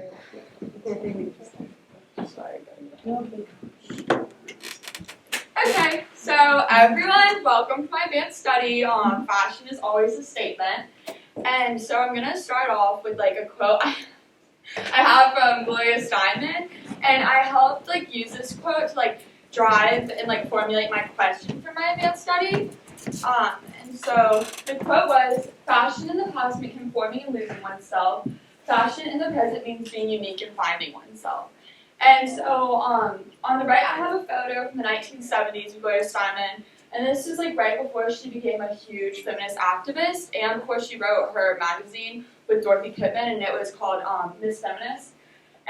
Okay, so everyone, welcome to my advanced study on fashion is always a statement. And so I'm going to start off with like a quote I have from Gloria Steinman, and I helped like use this quote to like drive and like formulate my question for my advanced study. And so the quote was, "Fashion in the past meant conforming and losing oneself. Fashion in the present means being unique and finding oneself." And so on the right, I have a photo from the 1970s of Gloria Steinman, and this is like right before she became a huge feminist activist, and before she wrote her magazine with Dorothy Pittman, and it was called Miss Feminist.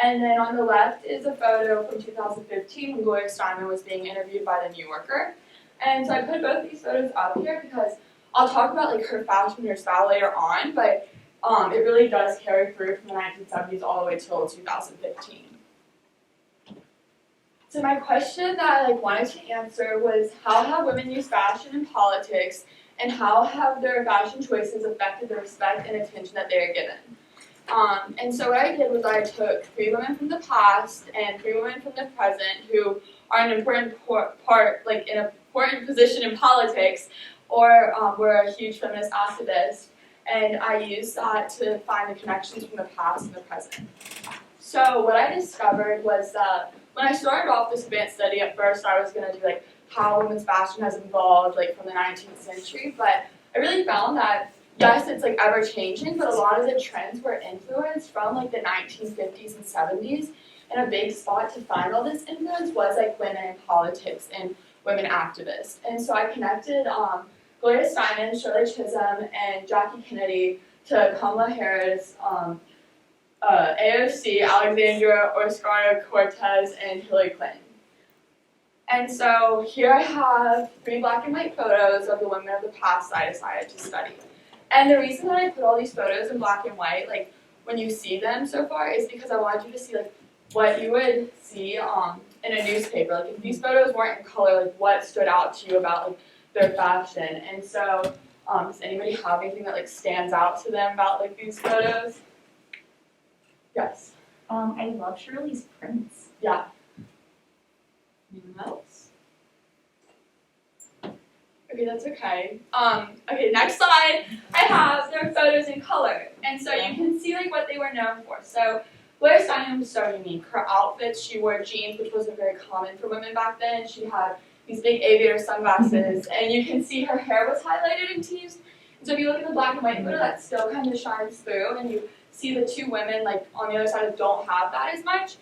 And then on the left is a photo from 2015 when Gloria Steinman was being interviewed by The New Yorker. And so I put both these photos up here because I'll talk about like her fashion and her style later on, but it really does carry through from the 1970s all the way till 2015. So my question that I wanted to answer was, how have women used fashion in politics, and how have their fashion choices affected the respect and attention that they are given? And so what I did was I took 3 women from the past and 3 women from the present who are an important part, like in an important position in politics, or were a huge feminist activist, and I used that to find the connections from the past and the present. So what I discovered was that when I started off this advanced study, at first I was going to do like how women's fashion has evolved like from the 19th century, but I really found that yes, it's like ever changing, but a lot of the trends were influenced from like the 1950s and 70s, and a big spot to find all this influence was like women in politics and women activists. And so I connected Gloria Steinman, Shirley Chisholm, and Jaclyn Kennedy to Kamala Harris, AOC, Alexandria Ocasio-Cortez, and Hillary Clinton. And so here I have 3 black and white photos of the women of the past that I decided to study. And the reason that I put all these photos in black and white, like when you see them so far, is because I wanted you to see like what you would see in a newspaper. Like if these photos weren't in color, like what stood out to you about like their fashion. And so does anybody have anything that like stands out to them about like these photos? Yes. I love Shirley's prints. Yeah. Anyone else? Okay, that's okay. Okay, next slide. I have their photos in color, and so you can see like what they were known for. So Blair Steinman was so unique. Her outfits, she wore jeans, which wasn't very common for women back then. She had these big aviator sunglasses, and you can see her hair was highlighted and teased. And so if you look at the black and white photo, that still kind of shines through, and you see the 2 women like on the other side that don't have that as much.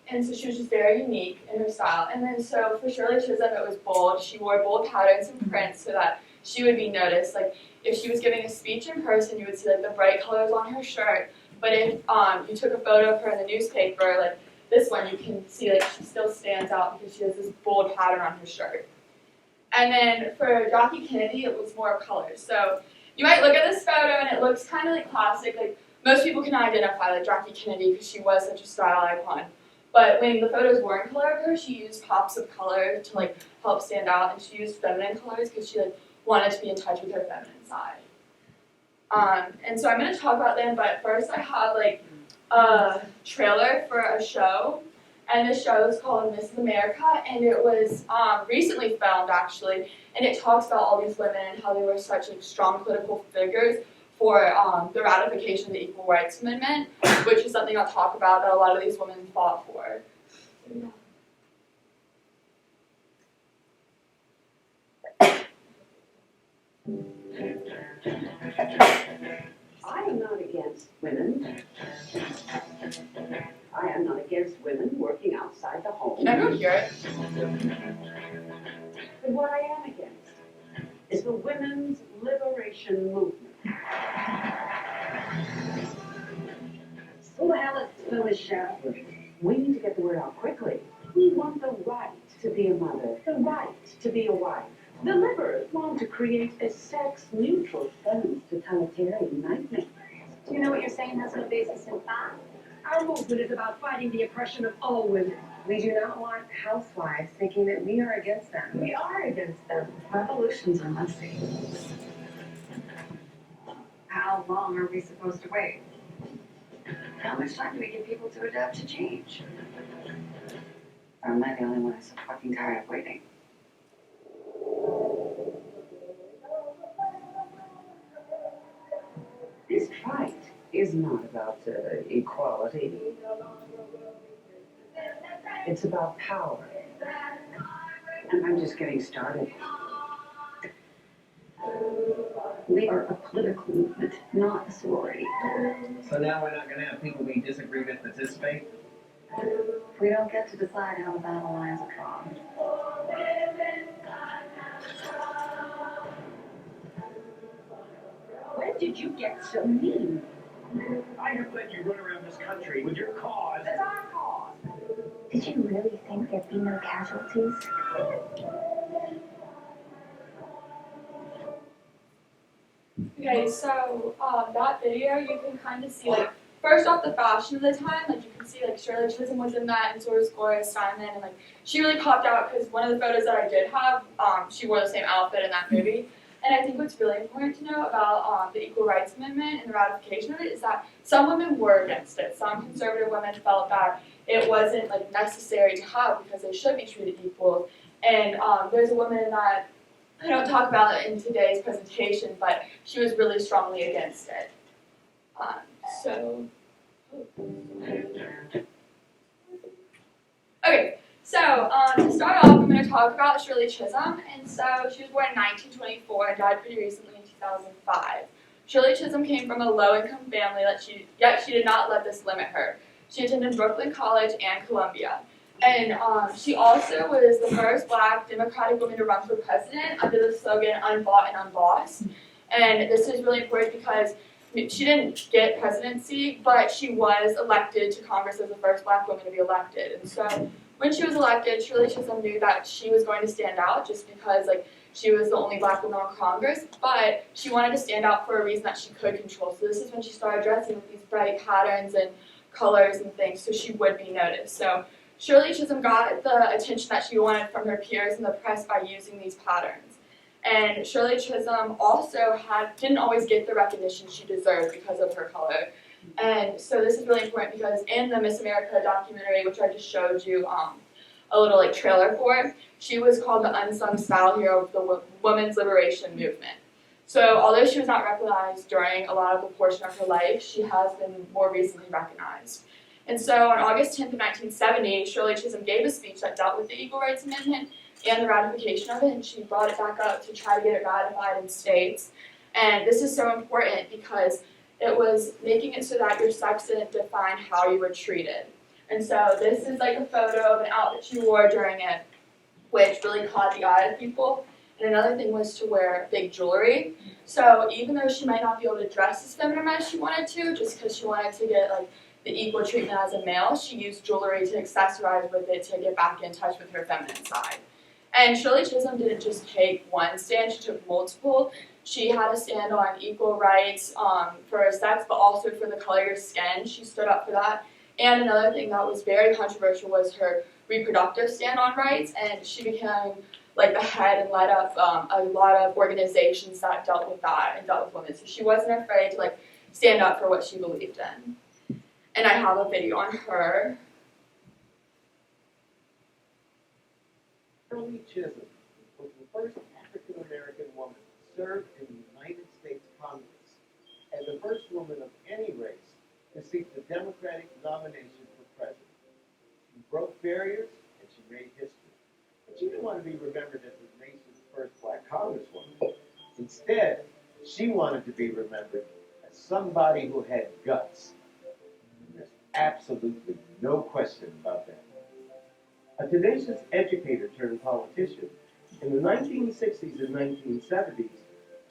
And so she was just very unique in her style. And then so for Shirley Chisholm, it was bold. She wore bold patterns and prints so that she would be noticed. Like if she was giving a speech in person, you would see like the bright colors on her shirt. But if you took a photo of her in the newspaper, like this one, you can see like she still stands out because she has this bold pattern on her shirt. And then for Jaclyn Kennedy, it was more colors. So you might look at this photo and it looks kind of like classic. Like most people can identify like Jaclyn Kennedy because she was such a style icon. But when the photos were in color of her, she used pops of color to like help stand out, and she used feminine colors because she like wanted to be in touch with her feminine side. And so I'm going to talk about them, but first I have like a trailer for a show, and this show is called Mrs. America, and it was recently filmed actually, and it talks about all these women and how they were such like strong political figures for the ratification of the Equal Rights Amendment, which is something I'll talk about that a lot of these women fought for. I am not against women. I am not against women working outside the home. Can everyone hear it? But what I am against is the women's liberation movement. Well, Felicia, we need to get the word out quickly. We want the right to be a mother, the right to be a wife. The liberals want to create a sex-neutral feminist totalitarian nightmare. Do you know what you're saying has no basis in fact? Our movement is about fighting the oppression of all women. We do not want housewives thinking that we are against them. We are against them. Revolutions are messy. How long are we supposed to wait? How much time do we give people to adapt to change? Or am I the only one who's so fucking tired of waiting? This fight is not about equality. It's about power. And I'm just getting started. We are a political movement, not a sorority. So now we're not going to have people we disagree with participate? We don't get to decide how the battle lines are drawn. When did you get so mean? I have let you run around this country with your cause. It's our cause. Did you really think there'd be no casualties? Okay, so that video, you can kind of see, like, first off, the fashion of the time. Like, you can see, like, Shirley Chisholm was in that, and so was Gloria Steinem, and, like, she really popped out because one of the photos that I did have, she wore the same outfit in that movie. And I think what's really important to know about the Equal Rights Amendment and the ratification of it is that some women were against it. Some conservative women felt that it wasn't, like, necessary to have because they should be treated equal. And there's a woman that, I don't talk about it in today's presentation, but she was really strongly against it. Okay, so to start off, I'm going to talk about Shirley Chisholm. And so she was born in 1924 and died pretty recently in 2005. Shirley Chisholm came from a low-income family, yet she did not let this limit her. She attended Brooklyn College and Columbia. And she also was the first Black Democratic woman to run for president under the slogan "Unbought and Unbossed." And this is really important because she didn't get presidency, but she was elected to Congress as the first Black woman to be elected. And so when she was elected, Shirley Chisholm knew that she was going to stand out just because, like, she was the only Black woman on Congress, but she wanted to stand out for a reason that she could control. So this is when she started dressing with these bright patterns and colors and things so she would be noticed. So Shirley Chisholm got the attention that she wanted from her peers and the press by using these patterns. And Shirley Chisholm also didn't always get the recognition she deserved because of her color. And so this is really important because in the Miss America documentary, which I just showed you a little like trailer for, she was called the unsung style hero of the women's liberation movement. So although she was not recognized during a lot of the portion of her life, she has been more recently recognized. And so on August 10th of 1970, Shirley Chisholm gave a speech that dealt with the Equal Rights Amendment and the ratification of it, and she brought it back up to try to get it ratified in states. And this is so important because it was making it so that your sex didn't define how you were treated. And so this is like a photo of an outfit she wore during it, which really caught the eye of people. And another thing was to wear big jewelry. So even though she might not be able to dress as feminine as she wanted to, just because she wanted to get like the equal treatment as a male, she used jewelry to accessorize with it to get back in touch with her feminine side. And Shirley Chisholm didn't just take one stand, she took multiple. She had a stand on equal rights for her sex, but also for the color of your skin. She stood up for that. And another thing that was very controversial was her reproductive stand on rights, and she became like the head and led up a lot of organizations that dealt with that and dealt with women. So she wasn't afraid to like stand up for what she believed in. And I have a video on her. Shirley Chisholm was the first African-American woman to serve in the United States Congress and the first woman of any race to seek the Democratic nomination for president. She broke barriers and she made history. But she didn't want to be remembered as the nation's first Black congresswoman. Instead, she wanted to be remembered as somebody who had guts. And there's absolutely no question about that. A tenacious educator turned politician, in the 1960s and 1970s,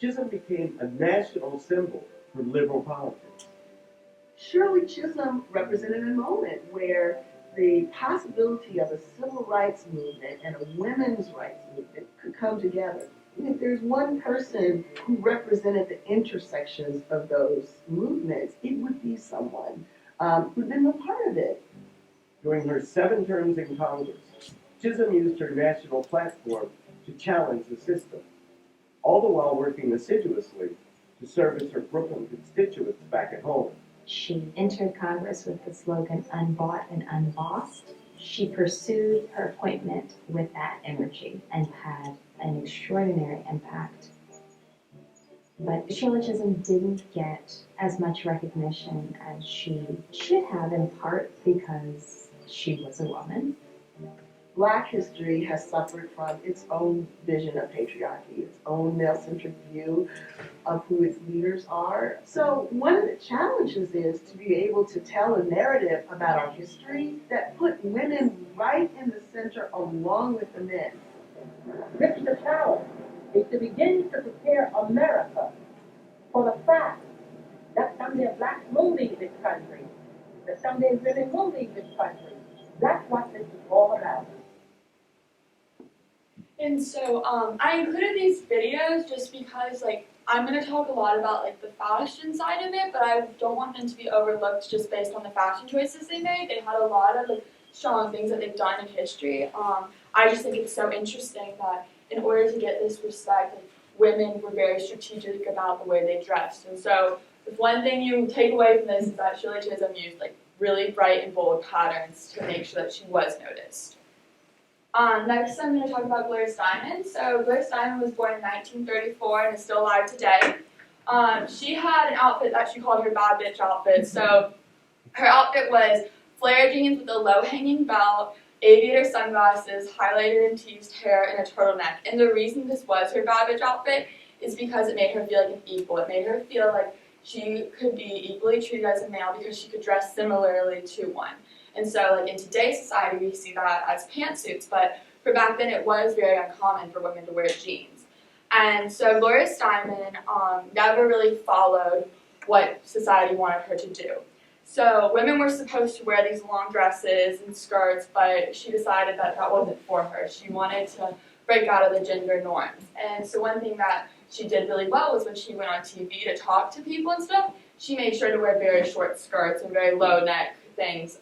Chisholm became a national symbol for liberal politics. Shirley Chisholm represented a moment where the possibility of a civil rights movement and a women's rights movement could come together. And if there's one person who represented the intersections of those movements, it would be someone who'd been a part of it. During her 7 terms in Congress, Chisholm used her national platform to challenge the system, all the while working assiduously to service her Brooklyn constituents back at home. She entered Congress with the slogan "Unbought and Unbossed." She pursued her appointment with that energy and had an extraordinary impact. But Shirley Chisholm didn't get as much recognition as she should have, in part because she was a woman. Black history has suffered from its own vision of patriarchy, its own male-centric view of who its leaders are. So one of the challenges is to be able to tell a narrative about our history that put women right in the center along with the men. This challenge is to begin to prepare America for the fact that someday blacks will lead this country, that someday women will lead this country. That's what this is all about. And so I included these videos just because I'm going to talk a lot about the fashion side of it, but I don't want them to be overlooked just based on the fashion choices they made. They had a lot of strong things that they've done in history. I just think it's so interesting that in order to get this respect, women were very strategic about the way they dressed. And so if one thing you take away from this is that Shirley Chisholm used really bright and bold patterns to make sure that she was noticed. Next, I'm going to talk about Blair Steinman. So Blair Steinman was born in 1934 and is still alive today. She had an outfit that she called her bad bitch outfit. So her outfit was flare jeans with a low-hanging belt, aviator sunglasses, highlighted and teased hair, and a turtleneck. And the reason this was her bad bitch outfit is because it made her feel like an equal. It made her feel like she could be equally treated as a male because she could dress similarly to one. And so in today's society, we see that as pantsuits, but for back then it was very uncommon for women to wear jeans. And so Gloria Steinem never really followed what society wanted her to do. So women were supposed to wear these long dresses and skirts, but she decided that that wasn't for her. She wanted to break out of the gender norms. And so one thing that she did really well was when she went on TV to talk to people and stuff, she made sure to wear very short skirts and very low neck things,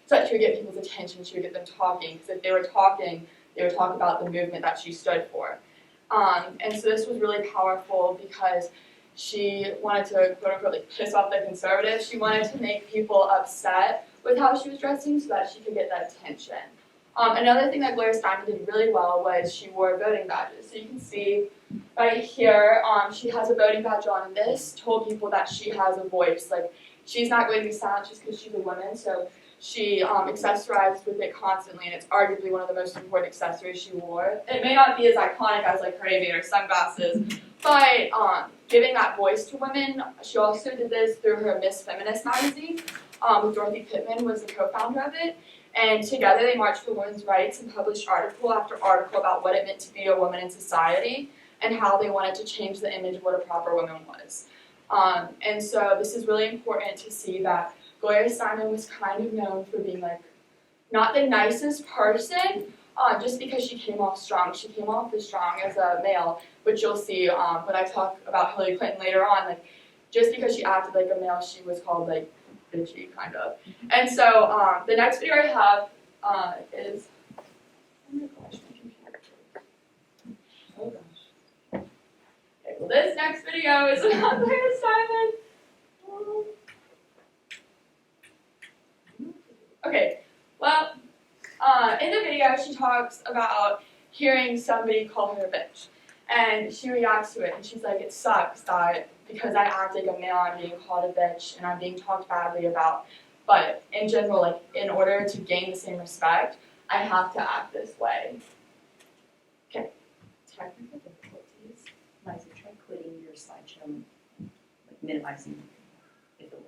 so that she would get people's attention, she would get them talking, because if they were talking, they would talk about the movement that she stood for. And so this was really powerful because she wanted to, quote unquote, piss off the conservatives. She wanted to make people upset with how she was dressing so that she could get that attention. Another thing that Blair Steinem did really well was she wore voting badges. So you can see right here, she has a voting badge on, and this told people that she has a voice. She's not going to be silent just because she's a woman, so she accessorized with it constantly, and it's arguably one of the most important accessories she wore. It may not be as iconic as her aviator sunglasses, but giving that voice to women, she also did this through her Miss Feminist magazine, with Dorothy Pittman was the co-founder of it, and together they marched for women's rights and published article after article about what it meant to be a woman in society and how they wanted to change the image of what a proper woman was. And so this is really important to see that Gloria Steinem was kind of known for being not the nicest person, just because she came off strong. She came off as strong as a male, which you'll see when I talk about Hillary Clinton later on. Just because she acted like a male, she was called bitchy, kind of. And so the next video I have is, oh my gosh, my computer. Oh gosh. Okay, well this next video is about Gloria Steinem. Okay, well, in the video she talks about hearing somebody call her a bitch, and she reacts to it, and she's like, it sucks that because I act like a male, I'm being called a bitch, and I'm being talked badly about, but in general, in order to gain the same respect, I have to act this way. Okay, technical difficulties. Liza, try quitting your slideshow, minimizing if it will.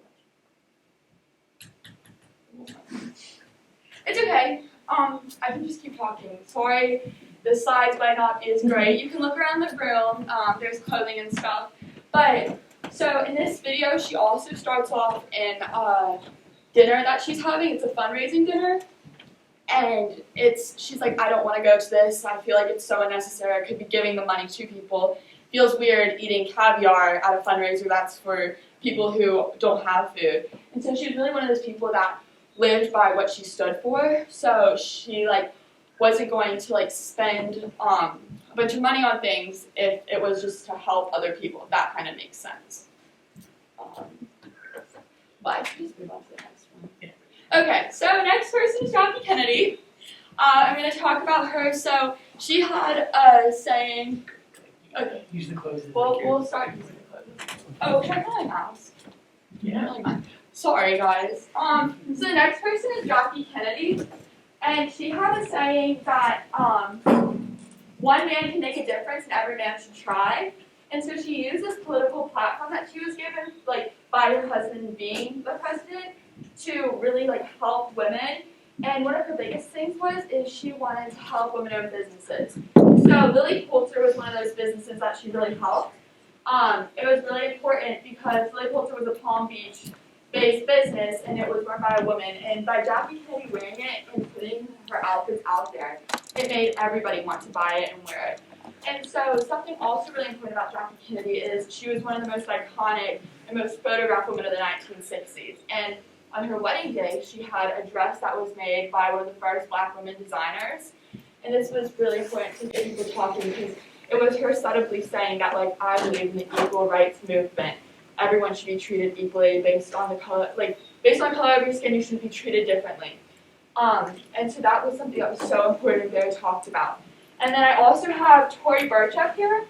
It's okay. I can just keep talking. Sorry, the slides might not be as great. You can look around the room. There's clothing and stuff. But so in this video, she also starts off in a dinner that she's having. It's a fundraising dinner, and she's like, I don't want to go to this. I feel like it's so unnecessary. I could be giving the money to people. Feels weird eating caviar at a fundraiser that's for people who don't have food. And so she's really one of those people that lived by what she stood for, so she wasn't going to spend a bunch of money on things if it was just to help other people. If that kind of makes sense. But Okay, so next person is Jaclyn Kennedy. I'm going to talk about her. So she had a saying. Okay, Use the clothes. we'll start using the clothes. Oh, can I put my mask? Yeah. Really mind. Sorry, guys. So the next person is Jaclyn Kennedy, and she had a saying that one man can make a difference, and every man should try. And so she used this political platform that she was given, like by her husband being the president, to really like help women. And one of her biggest things is she wanted to help women-owned businesses. So Lily Poulter was one of those businesses that she really helped. It was really important because Lily Poulter was a Palm Beach-based business, and it was run by a woman. And by Jaclyn Kennedy wearing it and putting her outfits out there, it made everybody want to buy it and wear it. And so something also really important about Jaclyn Kennedy is she was one of the most iconic and most photographed women of the 1960s. And on her wedding day, she had a dress that was made by one of the first Black women designers. And this was really important to get people talking because it was her subtly saying that, like, I believe in the equal rights movement. Everyone should be treated equally based on the color, based on color of your skin, you should be treated differently. And so that was something that was so important and very talked about. And then I also have Tory Burch up here,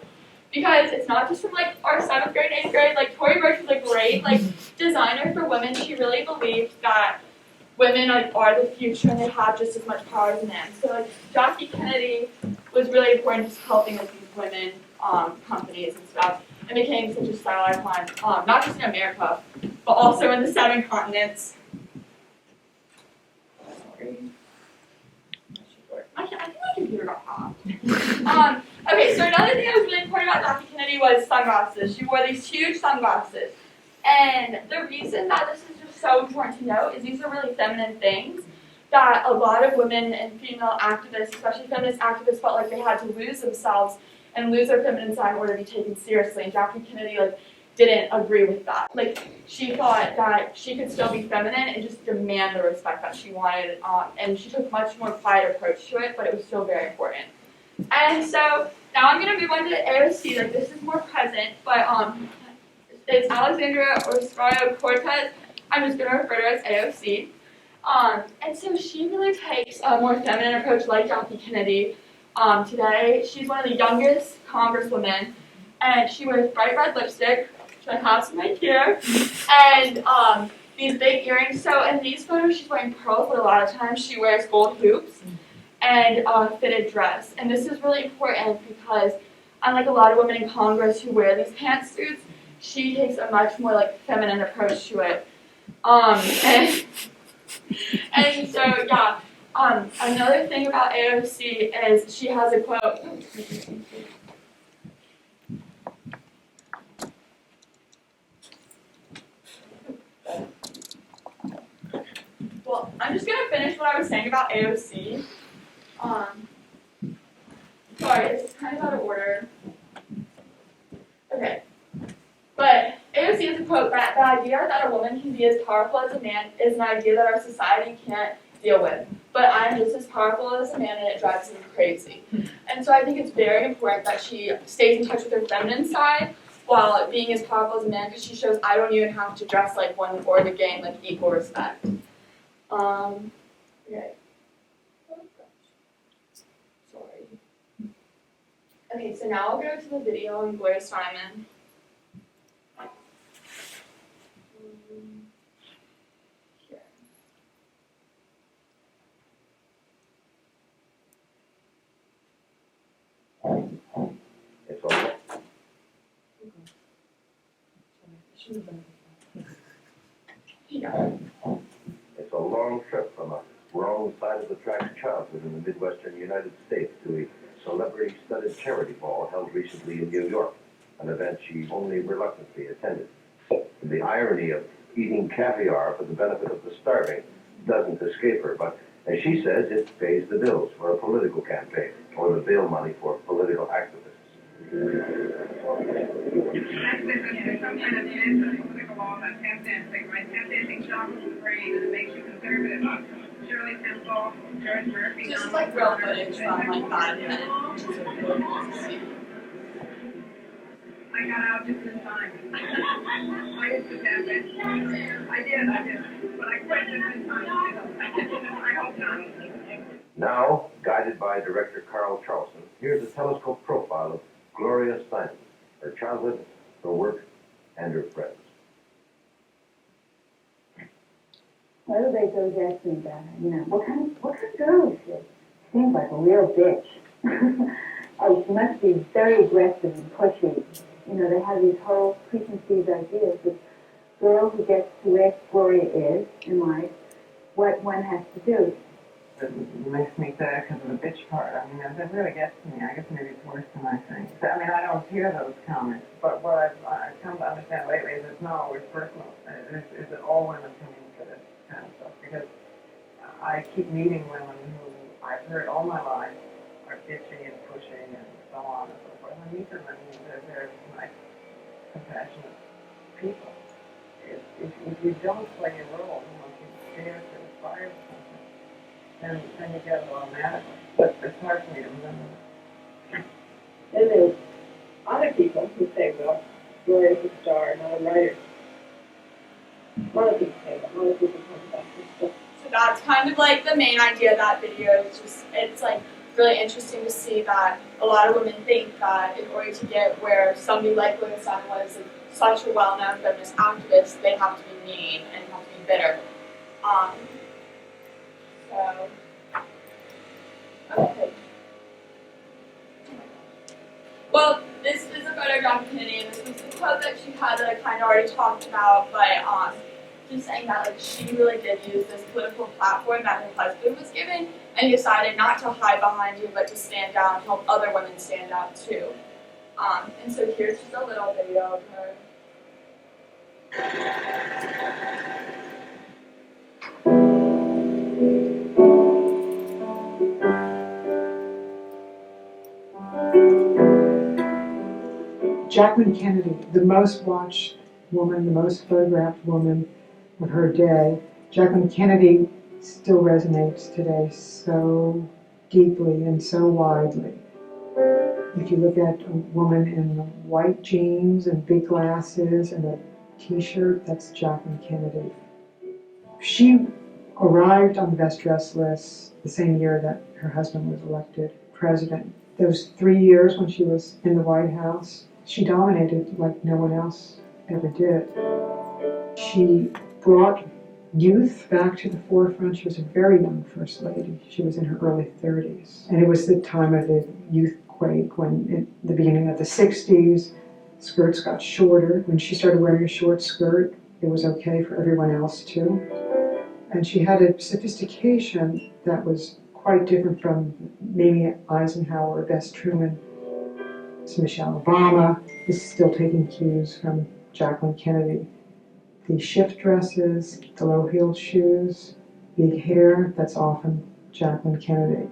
because it's not just from our 7th grade, 8th grade. Tory Burch was a great designer for women. She really believed that women are the future and they have just as much power as men. So Jaclyn Kennedy was really important just helping with these women companies and stuff, and became such a style icon, not just in America, but also in the 7 continents. Sorry. I think my computer got hot. Okay, so another thing that was really important about Jaclyn Kennedy was sunglasses. She wore these huge sunglasses. And the reason that this is just so important to know is these are really feminine things that a lot of women and female activists, especially feminist activists, felt like they had to lose themselves and lose their feminine side in order to be taken seriously. And Jaclyn Kennedy didn't agree with that. She thought that she could still be feminine and just demand the respect that she wanted, and she took a much more quiet approach to it, but it was still very important. And so now I'm going to move on to AOC. This is more present, but it's Alexandria Ocasio-Cortez. I'm just going to refer to her as AOC. And so she really takes a more feminine approach like Jaclyn Kennedy. Today, she's one of the youngest congresswomen, and she wears bright red lipstick, which I have some right here, and these big earrings. So in these photos, she's wearing pearls, but a lot of times she wears gold hoops and a fitted dress. And this is really important because unlike a lot of women in Congress who wear these pantsuits, she takes a much more feminine approach to it. And so yeah, another thing about AOC is she has a quote. Well, I'm just going to finish what I was saying about AOC. Sorry, it's kind of out of order. Okay. But AOC has a quote that the idea that a woman can be as powerful as a man is an idea that our society can't deal with. But I'm just as powerful as a man and it drives me crazy. And so I think it's very important that she stays in touch with her feminine side while being as powerful as a man, because she shows I don't even have to dress like one or the game, equal respect. Okay. Sorry. Okay, so now I'll go to the video on Blair Simon. Here. It's all Yeah. It's a long trip from a wrong side of the tracks childhood in the Midwestern United States to a celebrity-studded charity ball held recently in New York, an event she only reluctantly attended. The irony of eating caviar for the benefit of the starving doesn't escape her, but as she says, it pays the bills for a political campaign or the bail money for political activists. Some kind of political law about tap dancing, right? Tap dancing sharpens the brain and it makes you conservative. Shirley Chisholm, George Murphy. Just real footage from 5 minutes. I got out just in time. My used to tap in. I did. But I quit this time. I hope not. Now, guided by director Carl Charleston, here's a telescope profile of Gloria Steinem, her childhood, her work, and her friends. What do they go guessing about her? You know, what kind of girl is she? Seems like a real bitch. Oh, she must be very aggressive and pushy. You know, they have these whole preconceived ideas of girl who gets to where Gloria is in life, what one has to do. It makes me sad because of the bitch part. I mean, that really gets to me. I guess maybe it's worse than I think. I mean, I don't hear those comments, but what I've come to understand lately is it's not always personal. Is that all women come into this kind of stuff? Because I keep meeting women who I've heard all my life are bitchy and pushing and so on and so forth. I meet them and they're nice, compassionate people. If you don't play your role, if you dare to aspire to something, then you get it automatically. But it's hard for me to remember. And there's other people who say, well, Gloria's a star, not a writer. A lot of people say that. A lot of people talk about this stuff. So that's kind of like the main idea of that video. It's like really interesting to see that a lot of women think that in order to get where somebody like Gloria Steinem was, such a well-known feminist activist, they have to be mean and have to be bitter. Okay. Well, this is a photo of Jaclyn Kennedy, and this was the quote that she had that I kind of already talked about, but just saying that like she really did use this political platform that her husband was given, and decided not to hide behind you, but to stand down and help other women stand out too. And so here's just a little video of her. Jaclyn Kennedy, the most watched woman, the most photographed woman of her day. Jaclyn Kennedy still resonates today so deeply and so widely. If you look at a woman in white jeans and big glasses and a t-shirt, that's Jaclyn Kennedy. She arrived on the best dressed list the same year that her husband was elected president. Those 3 years when she was in the White House, she dominated like no one else ever did. She brought youth back to the forefront. She was a very young first lady. She was in her early 30s. And it was the time of the youth quake when, at the beginning of the 60s, skirts got shorter. When she started wearing a short skirt, it was okay for everyone else too. And she had a sophistication that was quite different from Mamie Eisenhower or Bess Truman. So Michelle Obama is still taking cues from Jaclyn Kennedy. The shift dresses, the low-heeled shoes, big hair, that's often Jaclyn Kennedy.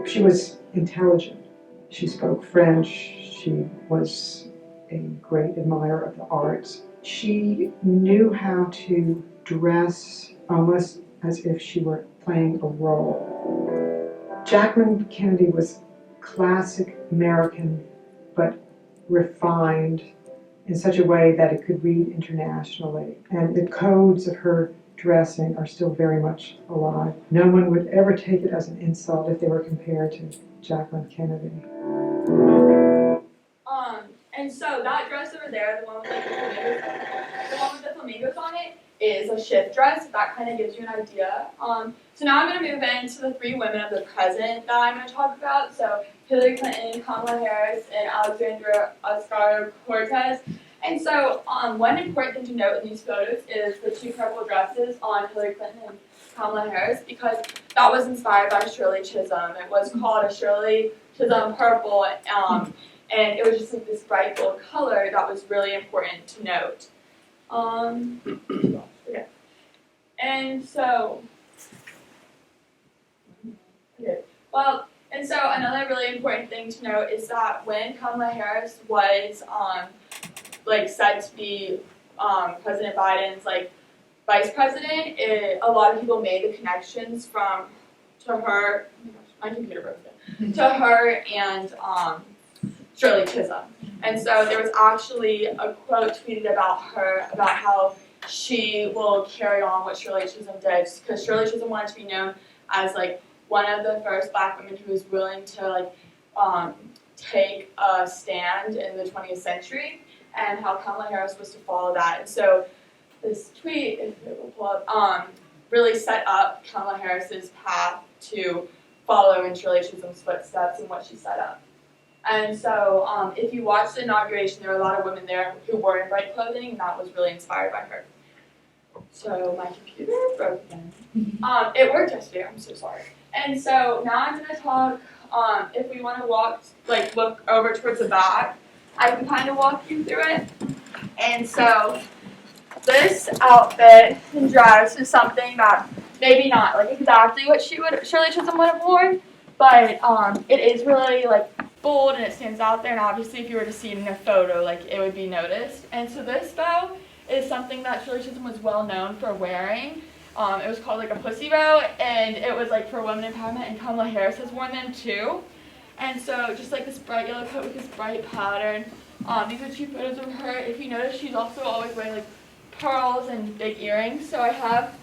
She was intelligent. She spoke French. She was a great admirer of the arts. She knew how to dress almost as if she were playing a role. Jaclyn Kennedy was classic American, but refined in such a way that it could read internationally. And the codes of her dressing are still very much alive. No one would ever take it as an insult if they were compared to Jaclyn Kennedy. And so that dress over there, the one with like the flamingos on it, is a shift dress. That kind of gives you an idea. So now I'm going to move into the 3 women of the present that I'm going to talk about. So Hillary Clinton, Kamala Harris, and Alexandria Ocasio-Cortez. And so one important thing to note in these photos is the 2 purple dresses on Hillary Clinton and Kamala Harris, because that was inspired by Shirley Chisholm. It was called a Shirley Chisholm purple, and it was just like this bright gold color that was really important to note. Okay. And so, okay. Well, and so another really important thing to note is that when Kamala Harris was like said to be President Biden's like vice president, a lot of people made the connections to her. Oh my gosh, my computer broke down. To her and Shirley Chisholm. And so there was actually a quote tweeted about her, about how she will carry on what Shirley Chisholm did, because Shirley Chisholm wanted to be known as like one of the first Black women who was willing to like take a stand in the 20th century, and how Kamala Harris was to follow that. And so this tweet, if it will pull up, really set up Kamala Harris's path to follow in Shirley Chisholm's footsteps and what she set up. And so if you watch the inauguration, there were a lot of women there who were in bright clothing, and that was really inspired by her. So my computer broke again. It worked yesterday, I'm so sorry. And so now I'm going to talk, if we want to look over towards the back, I can kind of walk you through it. And so this outfit and dress is something that maybe not like exactly what Shirley Chisholm would have worn, but it is really like bold and it stands out there, and obviously if you were to see it in a photo, like it would be noticed. And so this bow is something that Shirley Chisholm was well known for wearing. It was called like a pussy bow, and it was like for women empowerment, and Kamala Harris has worn them too. And so just like this bright yellow coat with this bright pattern. These are two photos of her. If you notice, she's also always wearing like pearls and big earrings. So I have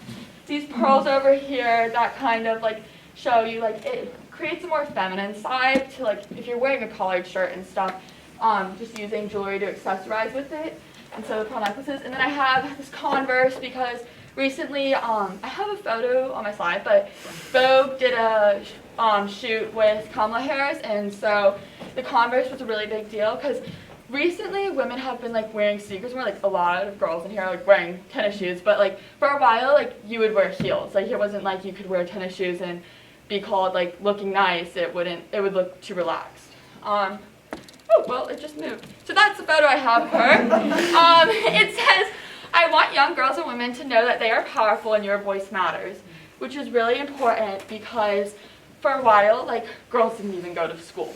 these pearls over here that kind of like show you like it creates a more feminine side to like if you're wearing a collared shirt and stuff, just using jewelry to accessorize with it. And so the pearl necklaces. And then I have this Converse because recently, I have a photo on my slide, but Vogue did a shoot with Kamala Harris, and so the Converse was a really big deal because recently women have been like wearing sneakers more, like a lot of girls in here are like wearing tennis shoes, but like for a while like you would wear heels. Like it wasn't like you could wear tennis shoes and be called like looking nice. It would look too relaxed. Oh, well, it just moved. So that's the photo I have of her. It says, "I want young girls and women to know that they are powerful and your voice matters," which is really important because for a while, like, girls didn't even go to school.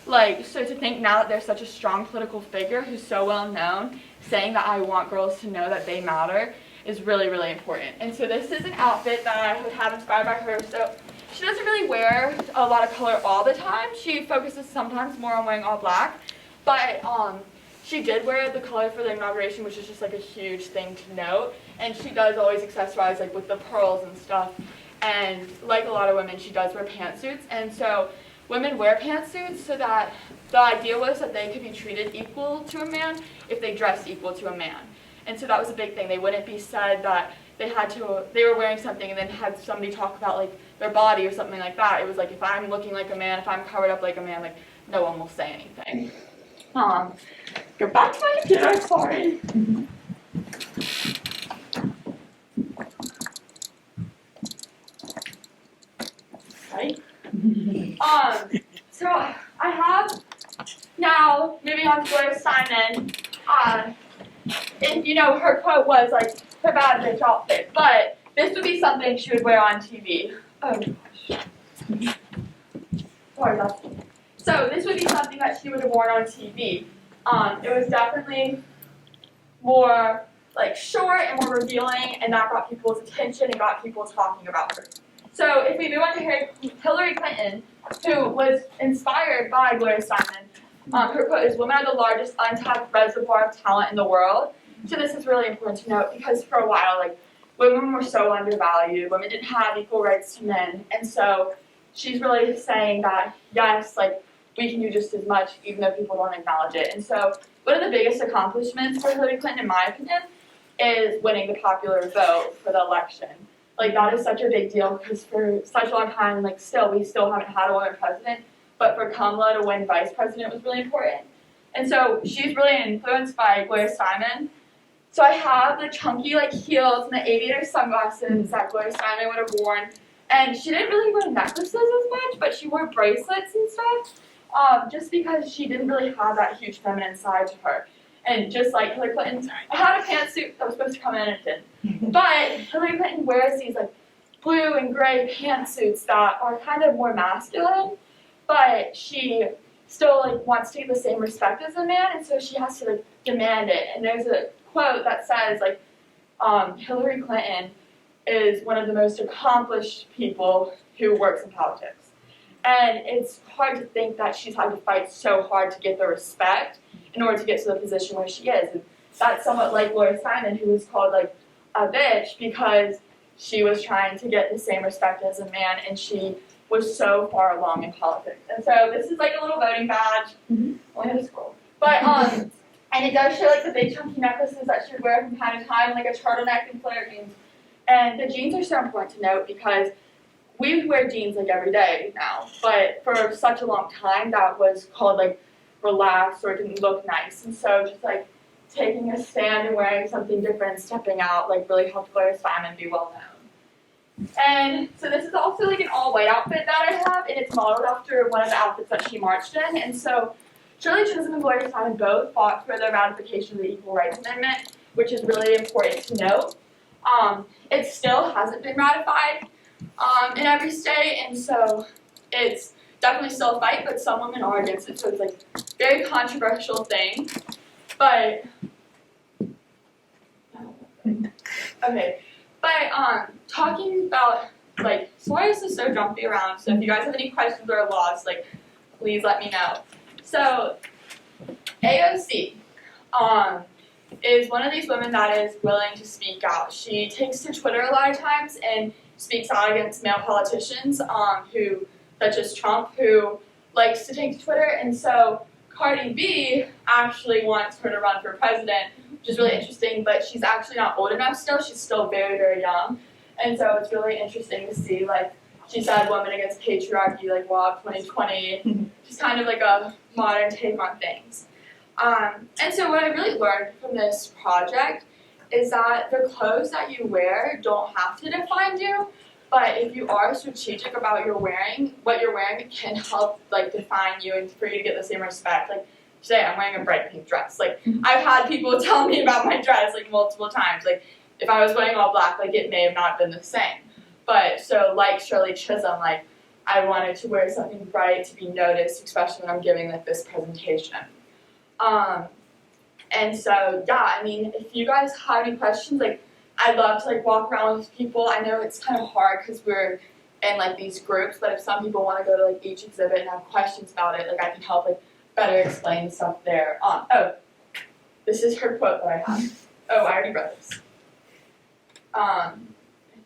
Like, so to think now that there's such a strong political figure who's so well known, saying that I want girls to know that they matter is really, really important. And so this is an outfit that I would have inspired by her. So she doesn't really wear a lot of color all the time. She focuses sometimes more on wearing all black, but she did wear the color for the inauguration, which is just like a huge thing to note. And she does always accessorize like with the pearls and stuff. And like a lot of women, she does wear pantsuits. And so women wear pantsuits so that the idea was that they could be treated equal to a man if they dressed equal to a man. And so that was a big thing. They wouldn't be said that they were wearing something and then had somebody talk about like their body or something like that. It was like if I'm looking like a man, if I'm covered up like a man, like no one will say anything. Go back to my computer, sorry. Right? So I have now moving on to Blair Simon. And you know, her quote was like her bad bitch outfit, but this would be something she would wear on TV. Oh gosh. Sorry about that. So this would be something that she would have worn on TV. It was definitely more like short and more revealing, and that got people's attention and got people talking about her. So if we move on to Hillary Clinton, who was inspired by Blair Simon, her quote is, "Women are the largest untapped reservoir of talent in the world." So this is really important to note because for a while, like, women were so undervalued. Women didn't have equal rights to men. And so she's really saying that, yes, like, we can do just as much even though people don't acknowledge it. And so one of the biggest accomplishments for Hillary Clinton, in my opinion, is winning the popular vote for the election. Like, that is such a big deal because for such a long time, like, we still haven't had a woman president. But for Kamala to win vice president was really important. And so she's really influenced by Blair Simon. So I have the chunky like heels and the aviator sunglasses that Blair Simon would have worn. And she didn't really wear necklaces as much, but she wore bracelets and stuff. Just because she didn't really have that huge feminine side to her. And just like Hillary Clinton, I had a pantsuit that was supposed to come in and it didn't. But Hillary Clinton wears these like blue and gray pantsuits that are kind of more masculine, but she still like wants to get the same respect as a man, and so she has to like demand it. And there's a quote that says like Hillary Clinton is one of the most accomplished people who works in politics. And it's hard to think that she's had to fight so hard to get the respect in order to get to the position where she is. And that's somewhat like Laura Simon, who was called like a bitch because she was trying to get the same respect as a man, and she was so far along in politics. And so this is like a little voting badge. Only had to scroll. But and it does show like the big chunky necklaces that she would wear from time to time, like a turtleneck and flare jeans. And the jeans are so important to note because we wear jeans like every day now, but for such a long time that was called like relaxed or didn't look nice. And so just like taking a stand and wearing something different, stepping out, like really helped Blair Simon be well known. And so this is also like an all-white outfit that I have, and it's modeled after one of the outfits that she marched in. And so Shirley Chisholm and Blair Simon both fought for the ratification of the Equal Rights Amendment, which is really important to note. It still hasn't been ratified in every state, and so it's definitely still a fight, but some women are against it, so it's like a very controversial thing. But okay, but talking about like, sorry this is so jumpy around, so if you guys have any questions or lost, like please let me know. So AOC is one of these women that is willing to speak out. She takes to Twitter a lot of times and speaks out against male politicians who, such as Trump, who likes to take to Twitter. And so Cardi B actually wants her to run for president, which is really interesting, but she's actually not old enough still. She's still very, very young. And so it's really interesting to see, like, she said Women Against Patriarchy, like WAP 2020, just kind of like a modern take on things. And so what I really learned from this project is that the clothes that you wear don't have to define you, but if you are strategic about what you're wearing, it can help like define you and for you to get the same respect. Like today I'm wearing a bright pink dress. Like I've had people tell me about my dress like multiple times. Like if I was wearing all black, like it may have not been the same. But so like Shirley Chisholm, like I wanted to wear something bright to be noticed, especially when I'm giving like this presentation. And so, yeah, I mean, if you guys have any questions, like, I'd love to, like, walk around with people. I know it's kind of hard because we're in, like, these groups, but if some people want to go to, like, each exhibit and have questions about it, like, I can help, like, better explain stuff there. Oh, this is her quote that I have. Oh, I already read this. I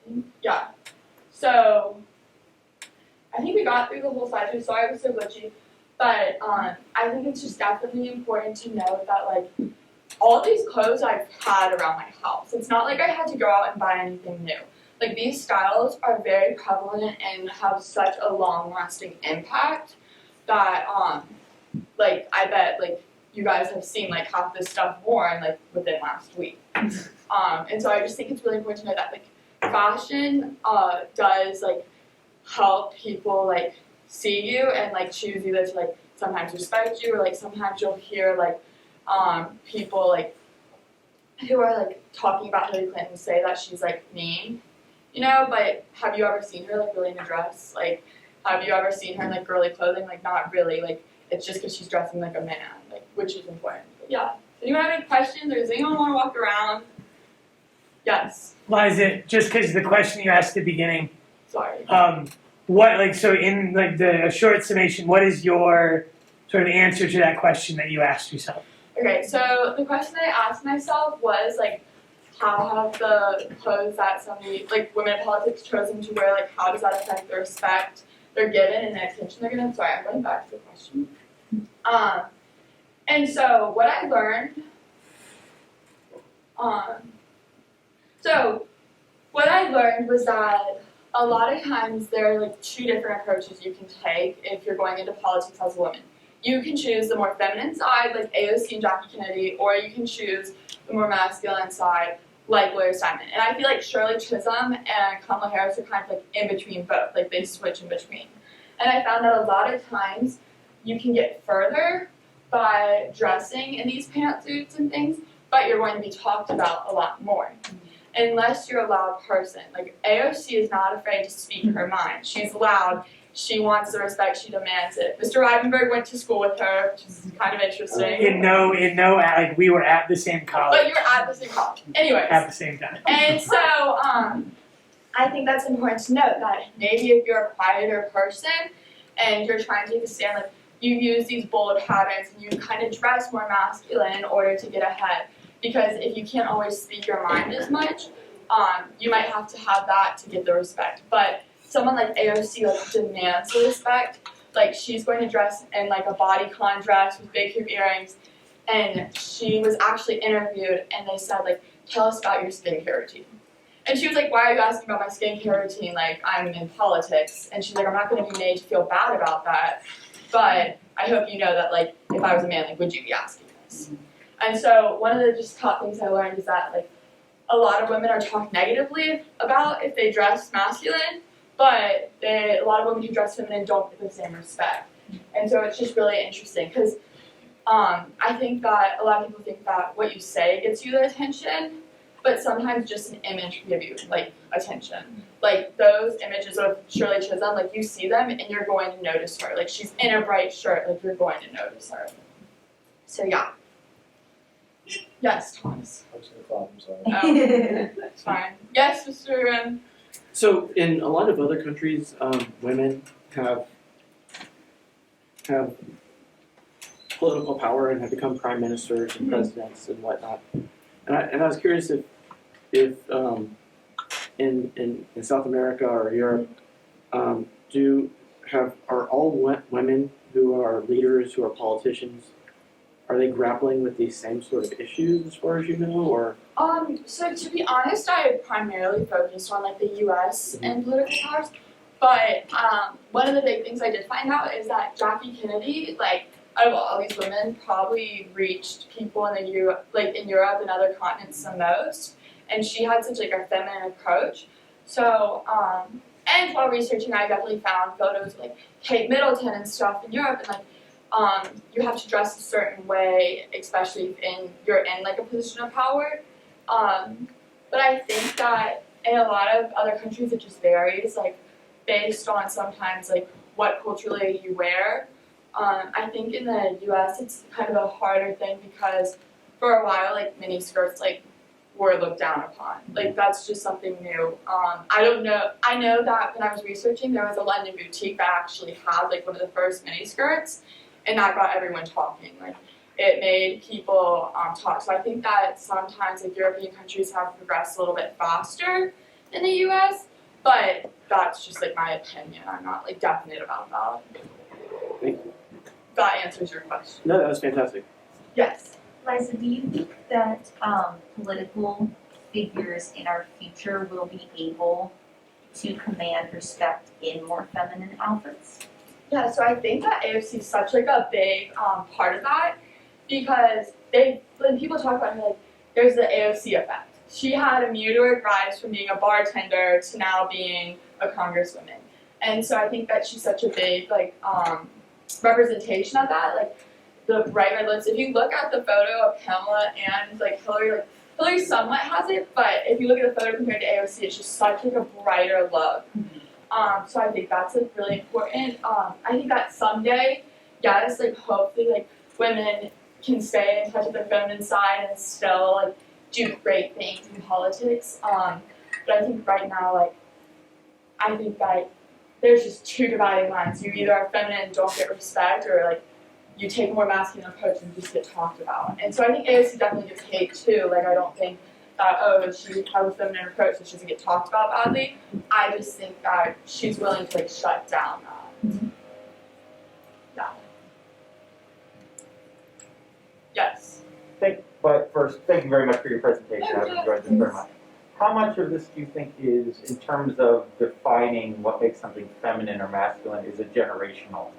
think, yeah. So, I think we got through the whole slide. Sorry it was so glitchy. But I think it's just definitely important to know that, like, all these clothes I've had around my house. It's not like I had to go out and buy anything new. Like, these styles are very prevalent and have such a long-lasting impact that, like, I bet, like, you guys have seen, like, half this stuff worn, like, within last week. And so I just think it's really important to know that, like, fashion does, like, help people, like, see you and like choose either to like sometimes respect you or like sometimes you'll hear like people like who are like talking about Hillary Clinton say that she's like mean, you know, but have you ever seen her like really in a dress? Like have you ever seen her in like girly clothing? Like not really, like it's just because she's dressing like a man, like which is important. But yeah. So anyone have any questions or does anyone want to walk around? Yes. Liza, just because the question you asked at the beginning. Sorry. What, like, so in, like, the short summation, what is your sort of answer to that question that you asked yourself? Okay, so the question that I asked myself was, like, how have the clothes that somebody, like, women in politics chosen to wear, like, how does that affect the respect they're given and the attention they're given? Sorry, I'm going back to the question. And so what I learned, was that a lot of times there are like two different approaches you can take if you're going into politics as a woman. You can choose the more feminine side, like AOC and Jaclyn Kennedy, or you can choose the more masculine side, like Blair Simon. And I feel like Shirley Chisholm and Kamala Harris are kind of like in between both, like they switch in between. And I found that a lot of times you can get further by dressing in these pantsuits and things, but you're going to be talked about a lot more. Unless you're a loud person. Like, AOC is not afraid to speak her mind. She's loud. She wants the respect. She demands it. Mr. Rivenberg went to school with her, which is kind of interesting. Like, we were at the same college. But you were at the same college. Anyways. At the same time. And so, I think that's important to note, that maybe if you're a quieter person and you're trying to take a stand, like, you use these bold patterns and you kind of dress more masculine in order to get ahead. Because if you can't always speak your mind as much, you might have to have that to get the respect. But someone like AOC like demands the respect. Like she's going to dress in like a bodycon dress with big hoop earrings, and she was actually interviewed and they said like, tell us about your skincare routine. And she was like, why are you asking about my skincare routine? Like I'm in politics. And she's like, I'm not going to be made to feel bad about that. But I hope you know that like if I was a man, like would you be asking this? And so one of the just top things I learned is that like a lot of women are talked negatively about if they dress masculine, but a lot of women who dress feminine don't get the same respect. And so it's just really interesting because I think that a lot of people think that what you say gets you the attention, but sometimes just an image can give you like attention. Like those images of Shirley Chisholm, like you see them and you're going to notice her. Like she's in a bright shirt, like you're going to notice her. So yeah. Yes, Thomas. I'm sorry. It's fine. Yes, Mr. Ren. So in a lot of other countries, women have political power and have become prime ministers and presidents and whatnot. And I was curious if in South America or Europe, are all women who are leaders, who are politicians, are they grappling with these same sort of issues as far as you know, or? So to be honest, I primarily focused on like the U.S. and political powers, but one of the big things I did find out is that Jaclyn Kennedy, like out of all these women, probably reached people in in Europe and other continents the most, and she had such like a feminine approach. So and while researching, I definitely found photos of like Kate Middleton and stuff in Europe, and like. You have to dress a certain way, especially if you're in like a position of power. But I think that in a lot of other countries it just varies, like based on sometimes like what culturally you wear. I think in the U.S. it's kind of a harder thing because for a while like mini skirts like were looked down upon. Like that's just something new. I don't know. I know that when I was researching, there was a London boutique that actually had like one of the first mini skirts. And that got everyone talking. Like it made people talk. So I think that sometimes like European countries have progressed a little bit faster than the U.S. But that's just like my opinion. I'm not like definite about that. Thank you. That answers your question. No, that was fantastic. Yes. Liza, do you think that political figures in our future will be able to command respect in more feminine outfits? Yeah, so I think that AOC is such like a big part of that because when people talk about her, like there's the AOC effect. She had a meteoric rise from being a bartender to now being a congresswoman, and so I think that she's such a big like representation of that. Like the brighter lips. If you look at the photo of Pamela and like Hillary somewhat has it, but if you look at the photo compared to AOC, it's just such like a brighter look. So I think that's like really important. I think that someday, yes, like hopefully like women can stay in touch with their feminine side and still like do great things in politics. But I think right now, like I think that there's just two dividing lines. You either are feminine and don't get respect, or like you take a more masculine approach and just get talked about. And so I think AOC definitely gets hate too. Like I don't think that she has a feminine approach so she doesn't get talked about badly. I just think that she's willing to like shut down that. Yeah. Yes. But first, thank you very much for your presentation. I've enjoyed this very much. How much of this do you think is, in terms of defining what makes something feminine or masculine, is a generational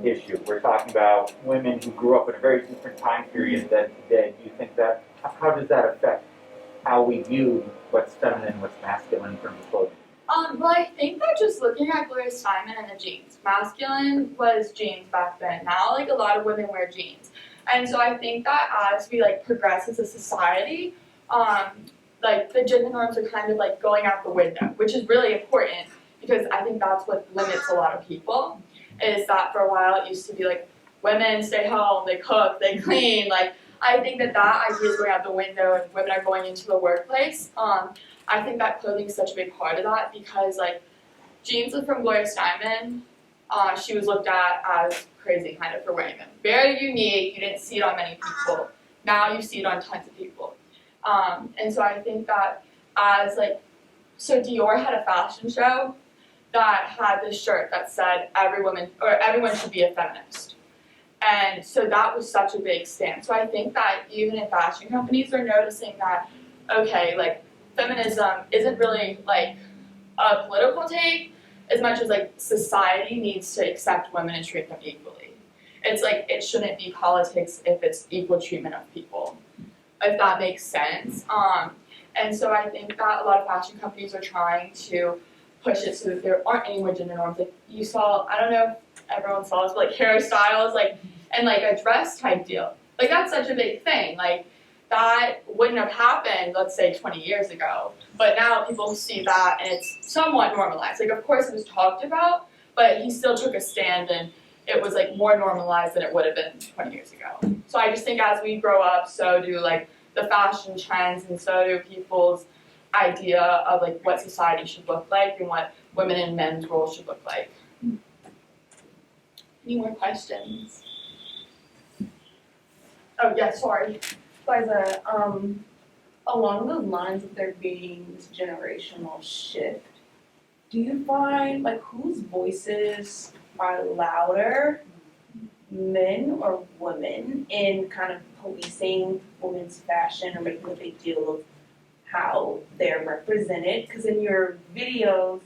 issue? We're talking about women who grew up in a very different time period than today. Do you think that, how does that affect how we view what's feminine, what's masculine in terms of clothing? Well, I think that just looking at Blair Simon and the jeans, masculine was jeans back then. Now, like a lot of women wear jeans, and so I think that as we like progress as a society, like the gender norms are kind of like going out the window, which is really important because I think that's what limits a lot of people. Is that for a while it used to be like women stay home, they cook, they clean, like. I think that idea is going out the window and women are going into the workplace. I think that clothing is such a big part of that because like jeans from Blair Simon, she was looked at as crazy kind of for wearing them. Very unique, you didn't see it on many people. Now you see it on tons of people. And so I think that as so Dior had a fashion show that had this shirt that said everyone should be a feminist. And so that was such a big stand. So I think that even in fashion companies are noticing that, okay, like feminism isn't really like a political take as much as like society needs to accept women and treat them equally. It's like it shouldn't be politics if it's equal treatment of people, if that makes sense. And so I think that a lot of fashion companies are trying to push it so that there aren't any more gender norms. Like you saw, I don't know if everyone saw this, but like hairstyles, like and like a dress type deal. Like that's such a big thing. Like that wouldn't have happened, let's say 20 years ago. But now people see that and it's somewhat normalized. Like of course it was talked about, but he still took a stand and it was like more normalized than it would have been 20 years ago. So I just think as we grow up, so do like the fashion trends and so do people's idea of like what society should look like and what women and men's roles should look like. Any more questions? Oh yeah, sorry. Liza, along those lines of there being this generational shift, do you find like whose voices are louder, men or women, in kind of policing women's fashion or making a big deal of how they're represented? Because in your videos,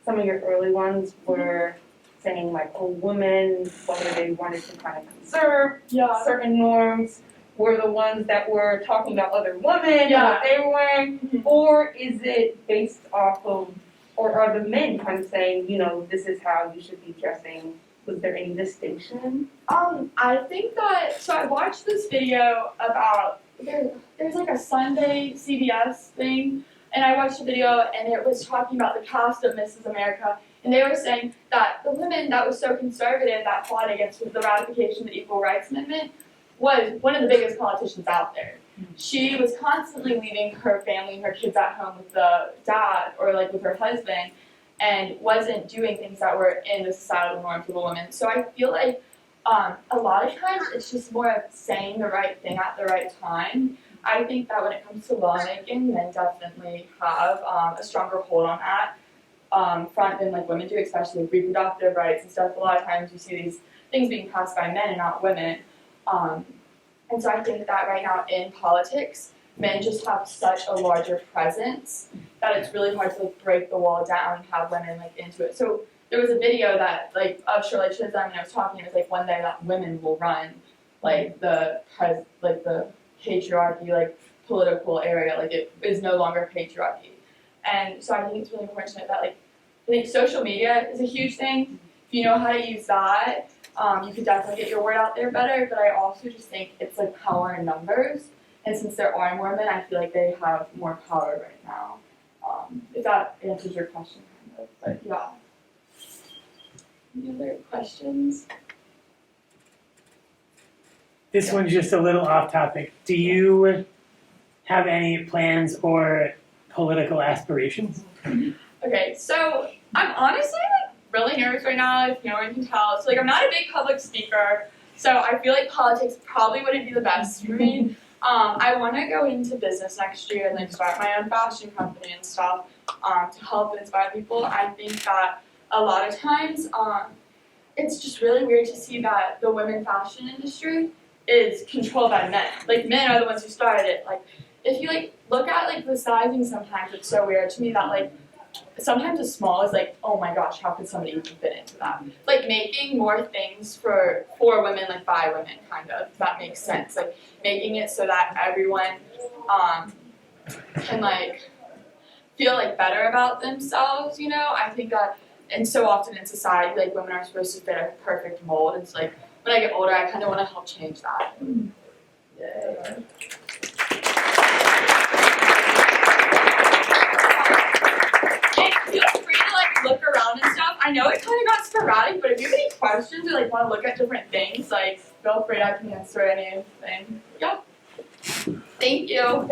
some of your early ones were saying like, oh, women, whether they wanted to kind of conserve certain norms, were the ones that were talking about other women and what they were wearing, or is it based off of, or are the men kind of saying, you know, this is how you should be dressing? Was there any distinction? I think that, so I watched this video about, there's like a Sunday CBS thing, and I watched a video and it was talking about the cast of Mrs. America, and they were saying that the women that was so conservative that fought against the ratification of the Equal Rights Amendment was one of the biggest politicians out there. She was constantly leaving her family and her kids at home with the dad or like with her husband and wasn't doing things that were in the societal norms of a woman. So I feel like a lot of times it's just more of saying the right thing at the right time. I think that when it comes to lawmaking, men definitely have a stronger hold on that front than like women do, especially with reproductive rights and stuff. A lot of times you see these things being passed by men and not women. And so I think that right now in politics, men just have such a larger presence that it's really hard to like break the wall down and have women like into it. So there was a video that like of Shirley Chisholm, and I was talking, it was like one day that women will run like the patriarchy like political area, like it is no longer patriarchy. And so I think it's really important that like I think social media is a huge thing. If you know how to use that, you could definitely get your word out there better, but I also just think it's like power in numbers. And since there are more men, I feel like they have more power right now. If that answers your question, kind of, but yeah. Any other questions? This one's just a little off topic. Do you have any plans or political aspirations? Okay, so I'm honestly like really nervous right now, if no one can tell. So like I'm not a big public speaker, so I feel like politics probably wouldn't be the best for me. I want to go into business next year and like start my own fashion company and stuff to help inspire people. I think that a lot of times it's just really weird to see that the women fashion industry is controlled by men. Like men are the ones who started it. Like if you like look at like the sizing, sometimes it's so weird to me that like sometimes a small is like, oh my gosh, how could somebody even fit into that? Like making more things for women, like by women, kind of, if that makes sense. Like making it so that everyone can like feel like better about themselves, you know? I think that, and so often in society, like women are supposed to fit a perfect mold. It's like when I get older, I kind of want to help change that. Yeah. Feel free to like look around and stuff. I know it kind of got sporadic, but if you have any questions or like want to look at different things, like feel free, I can answer anything. Yeah. Thank you.